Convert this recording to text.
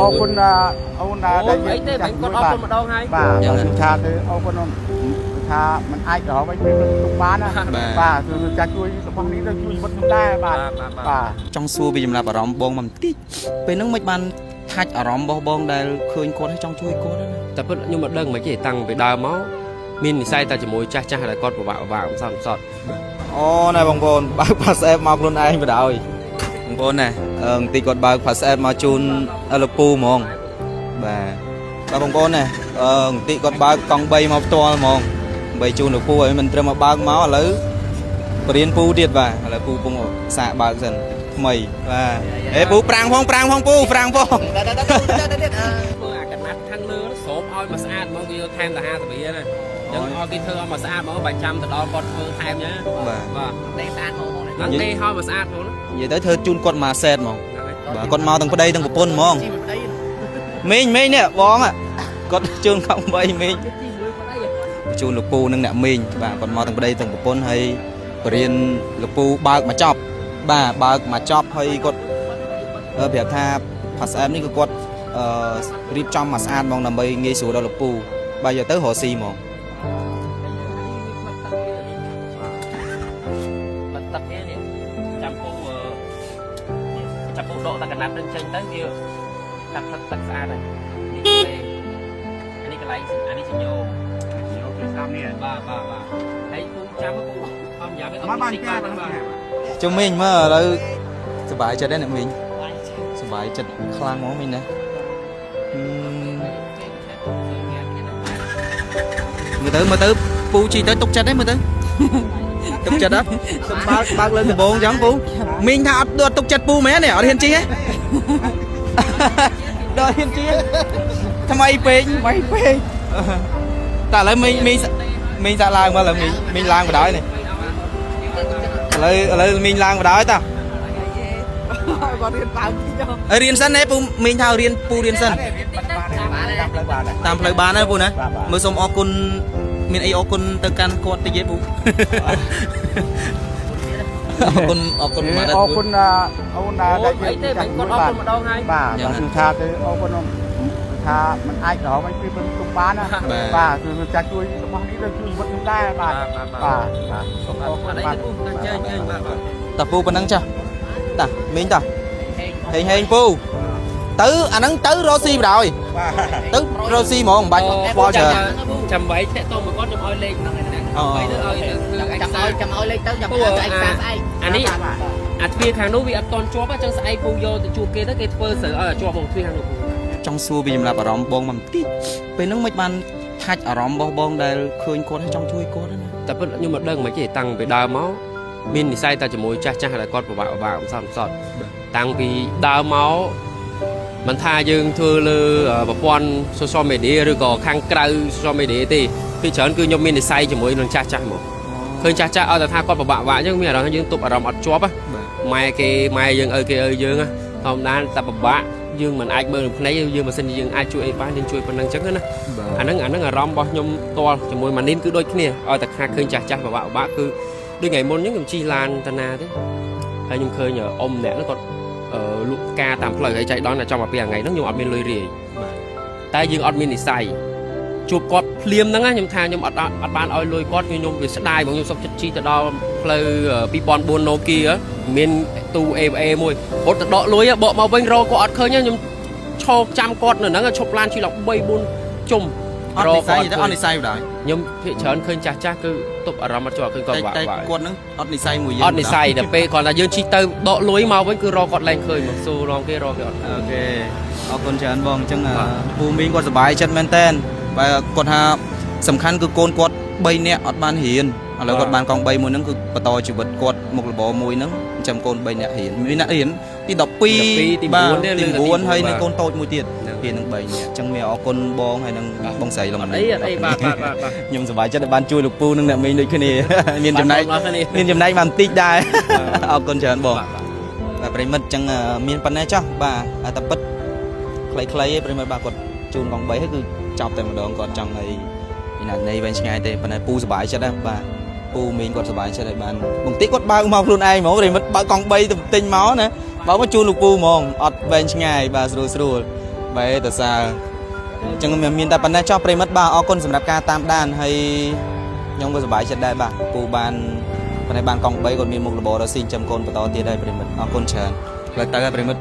អូគុណអូនដែលយើងចាស់គាត់អរគុណម្ដងហើយបាទថាទៅអូគុណថាมันអាចរហូតទៅទុកបានណាបាទគឺចាស់ជួយរបស់នេះទៅជួយវត្តខ្ញុំដែរបាទបាទចង់សួរពីចំណាប់អារម្មណ៍បងមកបន្តិចពេលហ្នឹងមិនបានថាច់អារម្មណ៍របស់បងដែលឃើញគាត់ហើយចង់ជួយគាត់ណាតែពិតខ្ញុំមិនដឹងមិនទេតាំងពីដើមមកមាននិស័យតែជាមួយចាស់ចាស់ដែលគាត់ពិបាកអំសត់អូណែបងប្អូនបើក password មកខ្លួនឯងបណ្ដោយបងប្អូនណែទីគាត់បើក password មកជូនលពូហ្មងបាទបងប្អូនណែទីគាត់បើកកង់3មកផ្ទាល់ហ្មង3ជូនលពូឲ្យមិនត្រឹមមកបើកមកឥឡូវបរៀនពូទៀតបាទឥឡូវពូពងសាកបើកសិនថ្មីបាទហេពូប្រាំងផងពូប្រាំងផងធ្វើអាកណាត់ខាងលើស្រោបឲ្យមកស្អាតមកគេថែមតែ50រៀលណាចឹងឲ្យគេធ្វើឲ្យមកស្អាតមកបាច់ចាំទៅដល់គាត់ធ្វើថែមណាបាទតែស្អាតហ្មងហ្នឹងទេឲ្យមកស្អាតហ្មងនិយាយទៅធ្វើជូនគាត់មកសេតហ្មងបាទគាត់មកទាំងប្តីទាំងប្រពន្ធហ្មងមីងនេះបងគាត់ជូនកង់3មីងជូនលពូនិងអ្នកមីងបាទគាត់មកទាំងប្តីទាំងប្រពន្ធហើយបរៀនលពូបើកមកចប់បាទបើកមកចប់ហើយគាត់ប្រាប់ថា password នេះគឺគាត់រៀបចំមកស្អាតហ្មងដើម្បីងាយស្រួលដល់លពូបាទយកទៅរកស៊ីហ្មងទឹកនេះចាំពូដកតែកណាត់នឹងចេញទៅវាកាត់ទឹកស្អាតហើយនេះកន្លែងអានេះសញ្ញោគឺតាមនេះបាទហើយពូចាំពូអមយ៉ាវាអត់ទីបាទជុំមីងមើលឥឡូវសុបាយចិត្តទេអ្នកមីងសុបាយចិត្តខ្លាំងហ្មងមីងណាមើលទៅពូជីទៅទុកចិត្តទេមើលទៅទុកចិត្តអត់បើកលើដំបងអញ្ចឹងពូមីងថាអត់ទុកចិត្តពូមែនទេអត់ហ៊ានជីទេដល់ហ៊ានជីថ្មីពេកតែឥឡូវមីងសាក់ឡើងមើលឥឡូវមីងឡើងបណ្ដោយនេះឥឡូវមីងឡើងបណ្ដោយតាគាត់រៀនបើទីចុះរៀនសិនទេពូមីងថាពូរៀនសិនតាមផ្លូវបានហើយពូណាមើលសូមអរគុណមានអីអរគុណទៅកាន់គាត់តិចទេពូអរគុណអរគុណអូនដែលយើងចាស់គាត់អរគុណម្ដងហើយបាទគឺថាទៅអរគុណថាมันអាចរហូតទៅទុកបានណាបាទគឺចាស់ជួយរបស់នេះទៅជួយវត្តខ្ញុំដែរបាទសូមអរគុណបាទតាពូប៉ុណ្ណឹងចាស់តាមីងតាហេងពូទៅអាហ្នឹងទៅរកស៊ីបណ្ដោយទៅរកស៊ីហ្មងមិនបាច់ខ្វល់ច្រើនចាំបីតាក់តងមកគាត់ខ្ញុំឲ្យលេខហ្នឹងហ្នឹងឲ្យទៅឲ្យចាំឲ្យលេខទៅចាំឲ្យឯកសារស្អែកអានេះអាទ្វារខាងនោះវាអត់តន់ជាប់អញ្ចឹងស្អែកពូយកទៅជួបគេទៅគេធ្វើស្រូវឲ្យជាប់មកទ្វារខាងនោះចង់សួរពីចំណាប់អារម្មណ៍បងមកបន្តិចពេលហ្នឹងមិនបានថាច់អារម្មណ៍របស់បងដែលឃើញគាត់ហើយចង់ជួយគាត់ណាតែពិតខ្ញុំមិនដឹងមិនទេតាំងពីដើមមកមាននិស័យតែជាមួយចាស់ដែលគាត់ពិបាកអំសត់តាំងពីដើមមកមិនថាយើងធ្វើលើប្រព័ន្ធ social media ឬក៏ខាងក្រៅ social media ទេពីច្រើនគឺខ្ញុំមាននិស័យជាមួយនឹងចាស់មកឃើញចាស់ឲ្យតែថាគាត់ពិបាកអញ្ចឹងមានអារម្មណ៍យើងទប់អារម្មណ៍អត់ជាប់ម៉ែយើងគេយើងធម្មតាតែពិបាកយើងមិនអាចមើលនឹងភ្នែកយើងមិនសិនយើងអាចជួយអីបានយើងជួយប៉ុណ្្នឹងអញ្ចឹងណាអាហ្នឹងអារម្មណ៍របស់ខ្ញុំផ្ទាល់ជាមួយម៉ានីនគឺដូចគ្នាឲ្យតែខាឃើញចាស់ពិបាកគឺដូចថ្ងៃមុនខ្ញុំជិះឡានតាណាទេហើយខ្ញុំឃើញអ៊ំម្នាក់ហ្នឹងគាត់លក់ការតាមផ្លូវហើយចៃដន្យតែចំមកពីថ្ងៃហ្នឹងខ្ញុំអត់មានលុយរាយតែយើងអត់មាននិស័យជួបគាត់ភ្លាមហ្នឹងខ្ញុំថាខ្ញុំអត់បានឲ្យលុយគាត់ខ្ញុំវាស្ដាយបងខ្ញុំសុខចិត្តជិះទៅដល់ផ្លូវ2004 Nokia មានទូ AVA មួយអត់ទៅដកលុយបកមកវិញរកគាត់អត់ឃើញខ្ញុំឈោកចាំគាត់នៅហ្នឹងឈប់ឡានជិះឡើង3-4ជុំអត់និស័យទេអត់និស័យបណ្ដោយខ្ញុំភាគច្រើនឃើញចាស់គឺទប់អារម្មណ៍អត់ជាប់ឃើញគាត់តែគាត់ហ្នឹងអត់និស័យមួយយើងអត់និស័យតែពេលគាត់ថាយើងជិះទៅដកលុយមកវិញគឺរកគាត់ឡើងឃើញមកស៊ូរកគេអត់អូខេអរគុណច្រើនបងអញ្ចឹងពូមីងគាត់សប្បាយចិត្តមែនតើបើគាត់ថាសំខាន់គឺកូនគាត់3នាក់អត់បានរៀនឥឡូវគាត់បានកង់3មួយហ្នឹងគឺបន្តជីវិតគាត់មុខរបរមួយហ្នឹងចាំកូន3នាក់រៀនមានអ្នករៀនទី12ទី9ហើយនឹងកូនតូចមួយទៀតរៀននឹង3នាក់អញ្ចឹងមានអរគុណបងហើយនឹងបងស្រីលំនេះអីបាទខ្ញុំសប្បាយចិត្តដែលបានជួយលោកពូនិងអ្នកមីងដូចគ្នាមានចំណែកបានបន្តិចដែរអរគុណច្រើនបងបាទប្រិមិត្តអញ្ចឹងមានប៉ុណ្ណេះចុះបាទតែពិតខ្លីៗឯងប្រិមិត្តបាទគាត់ជូនកង់3ហើយគឺចប់តែម្ដងគាត់ចង់ឲ្យពីណានៃវិញឆ្ងាយទេប៉ុន្តែពូសប្បាយចិត្តដែរបាទពូមីងគាត់សប្បាយចិត្តហើយបានបន្តិចគាត់បើកមកខ្លួនឯងហ្មងប្រិមិត្តបើកកង់3ទៅទិញមកណាបើមកជូនលោកពូហ្មងអត់វែងឆ្ងាយបាទស្រួល vậy tại sao chẳng miền ta bản này cho pre mất ba ở con sầm đạp ca tam đan hay nhông vừa bài chân đây bà cụ ban bản này ban còng bay còn miền một là bò đó xin châm con và to tiền đây pre mất ở con chờ lại ta pre mất